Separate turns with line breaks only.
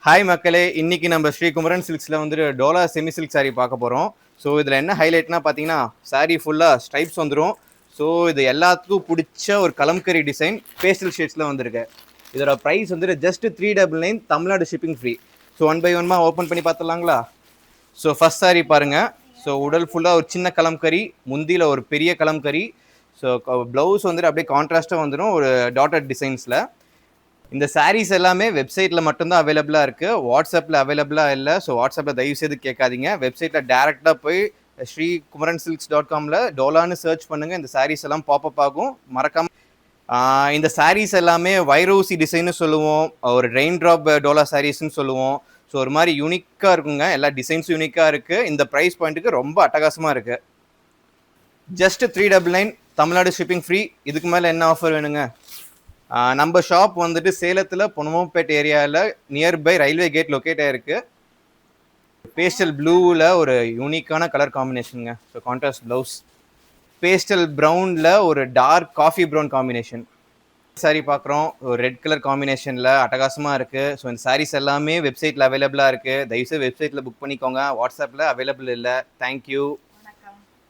Hi மக்களே, இன்னைக்கு நம்ம ஸ்ரீ குமரன் சில்க்ஸில் வந்துட்டு டோலா செமி சில்க் saree பார்க்க போகிறோம். ஸோ இதில் என்ன ஹைலைட்னா பார்த்தீங்கன்னா saree ஃபுல்லாக ஸ்ட்ரைப்ஸ் வந்துடும். ஸோ இது எல்லாத்துக்கும் பிடிச்ச ஒரு கலம்கரி டிசைன் பேஸ்டல் ஷேட்ஸில் வந்திருக்கு. இதோட ப்ரைஸ் வந்துட்டு just 399 Tamil Nadu shipping free. So one by ஒன்மா ஓப்பன் பண்ணி பார்த்துடலாங்களா? ஸோ ஃபர்ஸ்ட் saree பாருங்கள். ஸோ உடல் ஃபுல்லாக ஒரு சின்ன கலம்கரி, முந்தியில் ஒரு பெரிய கலம்கரி. ஸோ ப்ளவுஸ் வந்துட்டு அப்படியே கான்ட்ராஸ்ட்டாக வந்துடும் ஒரு டாட்டட் டிசைன்ஸில். இந்த சாரீஸ் எல்லாமே வெப்சைட்டில் மட்டும்தான் அவைலபிளாக இருக்குது. வாட்ஸ்அப்பில் அவைலபிளாக இல்லை. ஸோ வாட்ஸ்அப்பில் தயவுசெய்து கேட்காதீங்க. வெப்சைட்டில் டேரெக்டாக போய் ஸ்ரீகுமரன்சில்க்ஸ்.comல டோலான்னு சர்ச் பண்ணுங்கள். இந்த சாரீஸ் எல்லாம் பாப்பப் ஆகும். மறக்காமல் இந்த சாரீஸ் எல்லாமே வைரோசி டிசைன்னு சொல்லுவோம், ஒரு ரெயின் ட்ராப் டோலா சாரீஸ்ன்னு சொல்லுவோம். ஸோ ஒரு மாதிரி யூனிக்காக இருக்குங்க. எல்லா டிசைன்ஸும் யூனிக்காக இருக்குது. இந்த ப்ரைஸ் பாயிண்ட்டுக்கு ரொம்ப அட்டகாசமாக இருக்குது. Just 399 Tamil Nadu shipping free. இதுக்கு மேலே என்ன ஆஃபர் வேணுங்க? நம்ம ஷாப் வந்துட்டு சேலத்தில் பொன்னமப்பேட் ஏரியாவில் நியர்பை ரயில்வே கேட் லொக்கேட் ஆகிருக்கு. பேஸ்டல் ப்ளூவில் ஒரு யூனிக்கான கலர் காம்பினேஷனுங்க. ஸோ கான்ட்ராஸ்ட் ப்ளவுஸ், பேஸ்டல் ப்ரௌனில் ஒரு dark coffee brown combination saree பார்க்குறோம். ஒரு ரெட் கலர் காம்பினேஷனில் அட்டகாசமாக இருக்குது. ஸோ இந்த சாரீஸ் எல்லாமே வெப்சைட்டில் அவைலபிளாக இருக்குது. தயவுசெய்து வெப்சைட்டில் புக் பண்ணிக்கோங்க. வாட்ஸ்அப்பில் அவைலபிள் இல்லை. தேங்க்யூ.